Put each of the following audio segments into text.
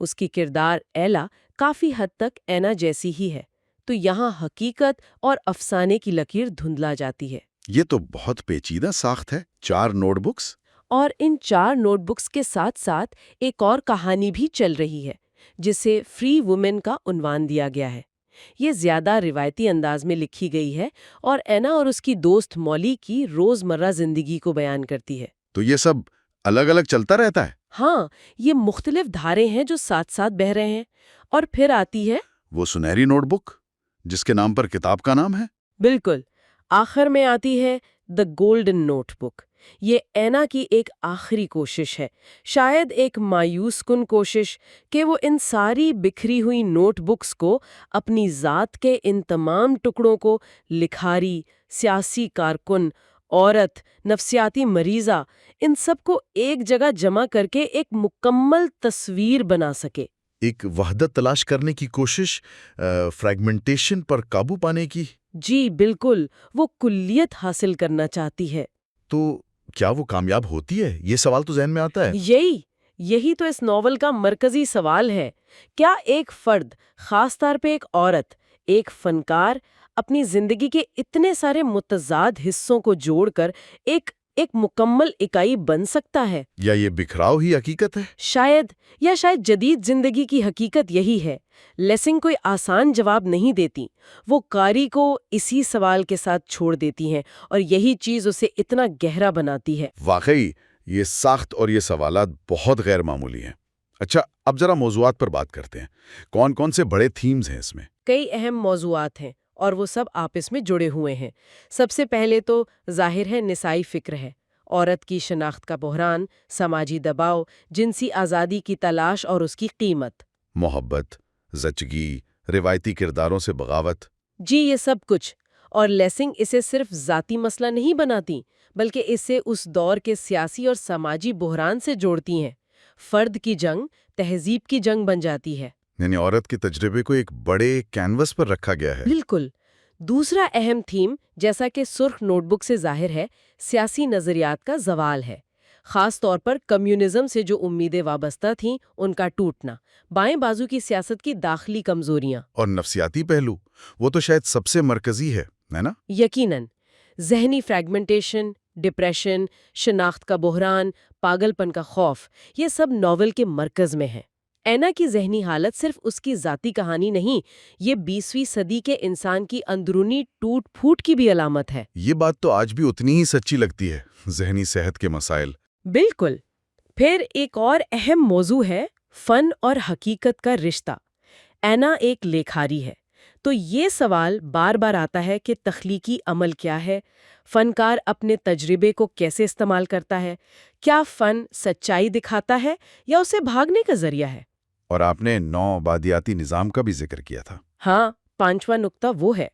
اس کی کردار ایلا کافی حد تک اینا جیسی ہی ہے، تو یہاں حقیقت اور افسانے کی لکیر دھندلا جاتی ہے۔ یہ تو بہت پیچیدہ ساخت ہے، 4 نوٹ بکس۔ اور ان 4 نوٹ بکس کے ساتھ ساتھ ایک اور کہانی بھی چل رہی ہے جسے فری وومن کا عنوان دیا گیا ہے۔ یہ زیادہ روایتی انداز میں لکھی گئی ہے اور اینا اور اس کی دوست مولی کی روزمرہ زندگی کو بیان کرتی ہے۔ تو یہ سب الگ الگ چلتا رہتا ہے؟ ہاں، یہ مختلف دھارے ہیں جو ساتھ ساتھ بہہ رہے ہیں۔ اور پھر آتی ہے وہ سنہری نوٹ بک جس کے نام پر کتاب کا نام ہے؟ بالکل، آخر میں آتی ہے دی گولڈن نوٹ بک۔ یہ اینا کی ایک آخری کوشش ہے، شاید ایک مایوس کن کوشش کہ وہ ان ساری بکھری ہوئی نوٹ بکس کو، اپنی ذات کے ان تمام ٹکڑوں کو، لکھاری، سیاسی کارکن، عورت، نفسیاتی مریضہ، ان سب کو ایک جگہ جمع کر کے ایک مکمل تصویر بنا سکے۔ ایک وحدت تلاش کرنے کی کوشش، فریگمنٹیشن پر قابو پانے کی۔ جی بالکل، وہ کلیت حاصل کرنا چاہتی ہے۔ تو کیا وہ کامیاب ہوتی ہے؟ یہ سوال تو ذہن میں آتا ہے۔ یہی تو اس ناول کا مرکزی سوال ہے۔ کیا ایک فرد، خاص طور پہ ایک عورت، ایک فنکار، اپنی زندگی کے اتنے سارے متضاد حصوں کو جوڑ کر ایک مکمل اکائی بن سکتا ہے؟ یا یہ بکھراؤ ہی حقیقت ہے؟ شاید جدید زندگی کی حقیقت یہی ہے۔ لیسنگ کوئی آسان جواب نہیں دیتی، وہ قاری کو اسی سوال کے ساتھ چھوڑ دیتی ہیں، اور یہی چیز اسے اتنا گہرا بناتی ہے۔ واقعی یہ ساخت اور یہ سوالات بہت غیر معمولی ہیں۔ اچھا، اب ذرا موضوعات پر بات کرتے ہیں۔ کون کون سے بڑے تھیمز ہیں اس میں؟ کئی اہم موضوعات ہیں اور وہ سب آپس میں جڑے ہوئے ہیں۔ سب سے پہلے تو ظاہر ہے نسائی فکر ہے۔ عورت کی شناخت کا بحران، سماجی دباؤ، جنسی آزادی کی تلاش اور اس کی قیمت۔ محبت، زچگی، روایتی کرداروں سے بغاوت۔ جی یہ سب کچھ۔ اور لیسنگ اسے صرف ذاتی مسئلہ نہیں بناتی، بلکہ اسے اس دور کے سیاسی اور سماجی بحران سے جوڑتی ہیں۔ فرد کی جنگ تہذیب کی جنگ بن جاتی ہے۔ یعنی عورت کے تجربے کو ایک بڑے کینوس پر رکھا گیا ہے۔ بالکل۔ دوسرا اہم تھیم، جیسا کہ سرخ نوٹ بک سے ظاہر ہے، سیاسی نظریات کا زوال ہے۔ خاص طور پر کمیونزم سے جو امیدیں وابستہ تھیں ان کا ٹوٹنا، بائیں بازو کی سیاست کی داخلی کمزوریاں، اور نفسیاتی پہلو، وہ تو شاید سب سے مرکزی ہے نا؟ یقیناً ذہنی فریگمنٹیشن، ڈپریشن، شناخت کا بحران، پاگل پن کا خوف، یہ سب ناول کے مرکز میں ہیں۔ اینا کی ذہنی حالت صرف اس کی ذاتی کہانی نہیں، یہ 20ویں صدی کے انسان کی اندرونی ٹوٹ پھوٹ کی بھی علامت ہے۔ یہ بات تو آج بھی اتنی ہی سچی لگتی ہے، ذہنی صحت کے مسائل۔ بالکل۔ پھر ایک اور اہم موضوع ہے فن اور حقیقت کا رشتہ۔ اینا ایک لیکھاری ہے، تو یہ سوال بار بار آتا ہے کہ تخلیقی عمل کیا ہے؟ فنکار اپنے تجربے کو کیسے استعمال کرتا ہے؟ کیا فن سچائی دکھاتا ہے یا اسے بھاگنے کا ذریعہ ہے؟ اور آپ نے نوآبادیاتی نظام کا بھی ذکر کیا تھا۔ ہاں، 5واں نقطہ وہ ہے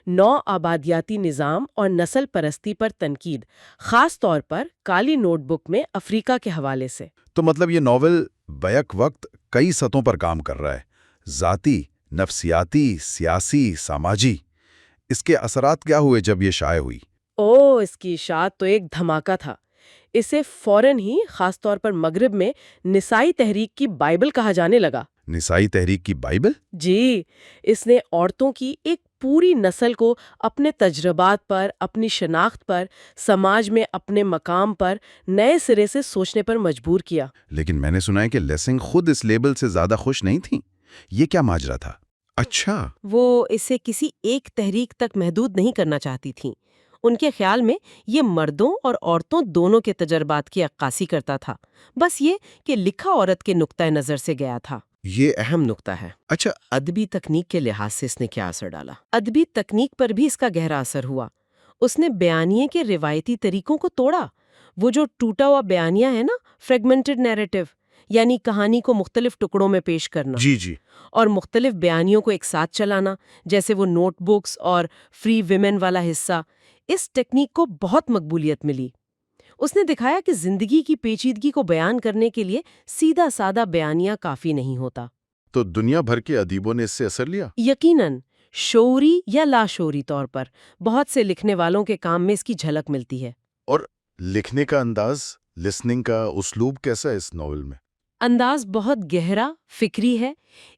نوآبادیاتی نظام اور نسل پرستی پر تنقید، خاص طور پر کالی نوٹ بک میں افریقہ کے حوالے سے۔ تو مطلب یہ ناول بیک وقت کئی سطحوں پر کام کر رہا ہے، ذاتی، نفسیاتی، سیاسی، سماجی۔ اس کے اثرات کیا ہوئے جب یہ شائع ہوئی؟ اس کی اشاعت تو ایک دھماکہ تھا۔ اسے فوراً ہی خاص طور پر مغرب میں نسائی تحریک کی بائبل کہا جانے لگا۔ نسائی تحریک کی بائبل؟ جی، اس نے عورتوں کی ایک پوری نسل کو اپنے تجربات پر، اپنی شناخت پر، سماج میں اپنے مقام پر نئے سرے سے سوچنے پر مجبور کیا۔ لیکن میں نے سنا ہے کہ لیسنگ خود اس لیبل سے زیادہ خوش نہیں تھیں۔ یہ کیا ماجرا تھا؟ اچھا، وہ اسے کسی ایک تحریک تک محدود نہیں کرنا چاہتی تھیں۔ ان کے خیال میں یہ مردوں اور عورتوں دونوں کے تجربات کی عکاسی کرتا تھا، بس یہ کہ لکھا عورت کے نقطۂ نظر سے گیا تھا۔ یہ اہم نقطہ ہے۔ اچھا، ادبی تکنیک کے لحاظ سے اس نے کیا اثر ڈالا؟ ادبی تکنیک پر بھی اس کا گہرا اثر ہوا۔ اس نے بیانیے کے روایتی طریقوں کو توڑا۔ وہ جو ٹوٹا ہوا بیانیہ ہے نا، فریگمنٹڈ نیریٹو، یعنی کہانی کو مختلف ٹکڑوں میں پیش کرنا جی اور مختلف بیانیوں کو ایک ساتھ چلانا، جیسے وہ نوٹ بکس اور فری ویمن والا حصہ، اس ٹیکنیک کو بہت مقبولیت ملی۔ اس نے دکھایا کہ زندگی کی پیچیدگی کو بیان کرنے کے لیے سیدھا سادہ بیانیہ کافی نہیں ہوتا۔ تو دنیا بھر کے ادیبوں نے اس سے اثر لیا؟ یقیناً، شعوری یا لاشعوری طور پر بہت سے لکھنے والوں کے کام میں اس کی جھلک ملتی ہے۔ اور لکھنے کا انداز، لسننگ کا اسلوب کیسا ہے اس ناول میں؟ انداز بہت گہرا فکری ہے.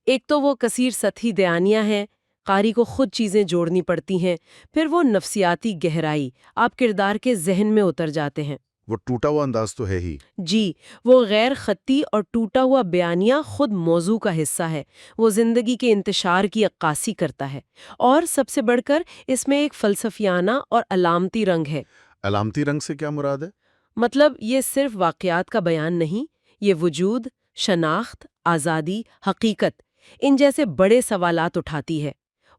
ایک تو وہ کثیر سطحی بیانیہ ہے، قاری کو خود چیزیں جوڑنی پڑتی ہیں. پھر وہ نفسیاتی گہرائی، آپ کردار کے ذہن میں اتر جاتے ہیں. وہ ٹوٹا ہوا انداز تو ہے ہی. جی، وہ غیر خطی اور ٹوٹا ہوا بیانیہ خود موضوع کا حصہ ہے. وہ زندگی کے انتشار کی عکاسی کرتا ہے. اور سب سے بڑھ کر اس میں ایک فلسفیانہ اور علامتی رنگ ہے. علامتی رنگ سے کیا مراد ہے؟ مطلب یہ صرف واقعات کا بیان نہیں، یہ وجود، شناخت، آزادی، حقیقت، ان جیسے بڑے سوالات اٹھاتی ہے.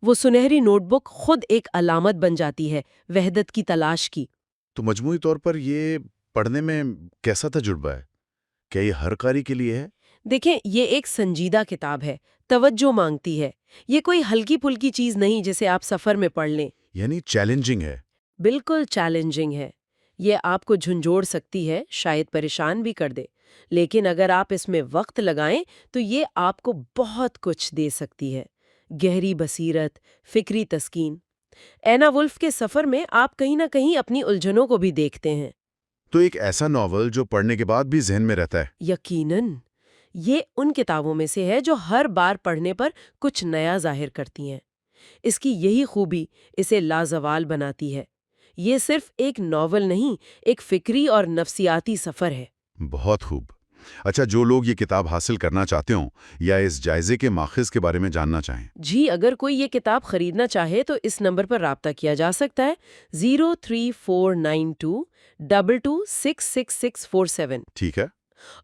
وہ سنہری نوٹ بک خود ایک علامت بن جاتی ہے وحدت کی تلاش کی. تو مجموعی طور پر یہ پڑھنے میں کیسا تجربہ ہے؟ کیا یہ ہر قاری کے لیے ہے؟ دیکھیں، یہ ایک سنجیدہ کتاب ہے، توجہ مانگتی ہے. یہ کوئی ہلکی پھلکی چیز نہیں جسے آپ سفر میں پڑھ لیں. یعنی چیلنجنگ ہے. بالکل چیلنجنگ ہے. یہ آپ کو جھنجھوڑ سکتی ہے، شاید پریشان بھی کر دے. لیکن اگر آپ اس میں وقت لگائیں تو یہ آپ کو بہت کچھ دے سکتی ہے. گہری بصیرت، فکری تسکین. اینا ولف کے سفر میں آپ کہیں نہ کہیں اپنی الجھنوں کو بھی دیکھتے ہیں. تو ایک ایسا ناول جو پڑھنے کے بعد بھی ذہن میں رہتا ہے. یقیناً. یہ ان کتابوں میں سے ہے جو ہر بار پڑھنے پر کچھ نیا ظاہر کرتی ہیں. اس کی یہی خوبی اسے لازوال بناتی ہے. یہ صرف ایک ناول نہیں، ایک فکری اور نفسیاتی سفر ہے. بہت خوب. اچھا، جو لوگ یہ کتاب حاصل کرنا چاہتے ہوں یا اس جائزے کے ماخذ کے بارے میں جاننا چاہیں. جی، اگر کوئی یہ کتاب خریدنا چاہے تو اس نمبر پر رابطہ کیا جا سکتا ہے، 03492226667. ٹھیک ہے.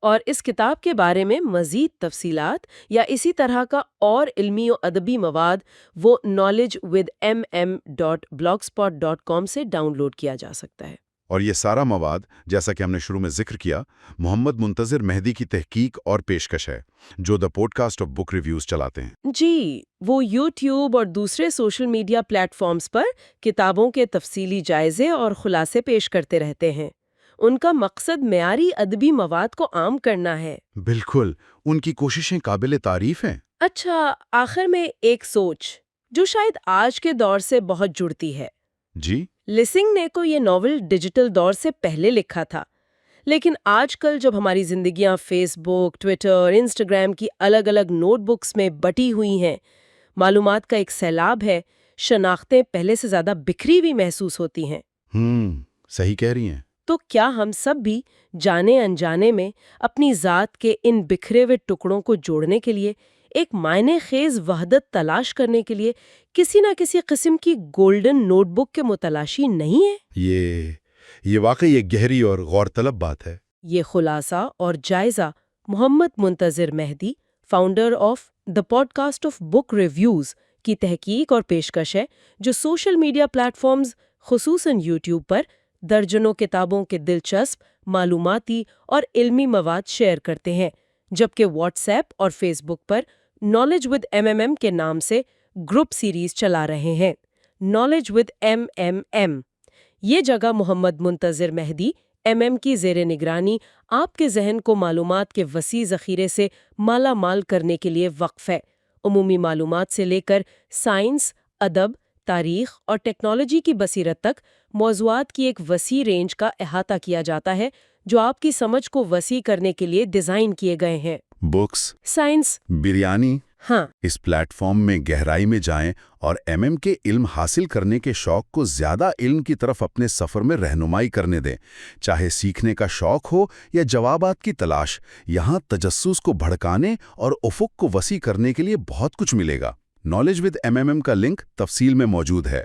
اور اس کتاب کے بارے میں مزید تفصیلات یا اسی طرح کا اور علمی و ادبی مواد وہ knowledgewithm.blogspot.com سے ڈاؤن لوڈ کیا جا سکتا ہے. اور یہ سارا مواد، جیسا کہ ہم نے شروع میں ذکر کیا، محمد منتظر مہدی کی تحقیق اور پیشکش ہے، جو the podcast of book reviews چلاتے ہیں. جی، وہ یوٹیوب اور دوسرے سوشل میڈیا پلیٹ فارمز پر کتابوں کے تفصیلی جائزے اور خلاصے پیش کرتے رہتے ہیں. ان کا مقصد معیاری ادبی مواد کو عام کرنا ہے. بالکل، ان کی کوششیں قابل تعریف ہیں. اچھا، آخر میں ایک سوچ جو شاید آج کے دور سے بہت جڑتی ہے. جی. لیسنگ نے کو یہ ناول ڈیجیٹل دور سے پہلے لکھا تھا، لیکن آج کل جب ہماری زندگیاں فیس بک، ٹویٹر، انسٹاگرام کی الگ الگ نوٹ بکس میں بٹی ہوئی ہیں، معلومات کا ایک سیلاب ہے، شناختیں پہلے سے زیادہ بکھری ہوئی محسوس ہوتی ہیں. صحیح کہہ رہی ہیں. تو کیا ہم سب بھی جانے انجانے میں اپنی ذات کے ان بکھرے ہوئے ٹکڑوں کو جوڑنے کے لیے، ایک معنی خیز وحدت تلاش کرنے کے لیے کسی نہ کسی قسم کی گولڈن نوٹ بک کے متلاشی نہیں ہیں؟ یہ واقعی ایک گہری اور غور طلب بات ہے. یہ خلاصہ اور جائزہ Muhammad Muntazir Mehdi, founder of the podcast of book reviews, کی تحقیق اور پیشکش ہے، جو سوشل میڈیا پلیٹ فارمز خصوصاً یوٹیوب پر درجنوں کتابوں کے دلچسپ، معلوماتی اور علمی مواد شیئر کرتے ہیں، جبکہ واٹس ایپ اور فیس بک پر نالج ود MMM کے نام سے گروپ سیریز چلا رہے ہیں. نالج ود MMM یہ جگہ محمد منتظر مہدی MM کی زیر نگرانی آپ کے ذہن کو معلومات کے وسیع ذخیرے سے مالا مال کرنے کے لیے وقف ہے. عمومی معلومات سے لے کر سائنس، ادب، تاریخ اور ٹیکنالوجی کی بصیرت تک موضوعات کی ایک وسیع رینج کا احاطہ کیا جاتا ہے، جو آپ کی سمجھ کو وسیع کرنے کے لیے ڈیزائن کیے گئے ہیں. Books, science, biryani. ہاں، اس پلیٹ فارم میں گہرائی میں جائیں اور MM کے علم حاصل کرنے کے شوق کو زیادہ علم کی طرف اپنے سفر میں رہنمائی کرنے دیں. چاہے سیکھنے کا شوق ہو یا جوابات کی تلاش، یہاں تجسس کو بھڑکانے اور افق کو وسیع کرنے کے لیے بہت کچھ ملے گا. نالج ود MMM کا لنک تفصیل میں موجود ہے.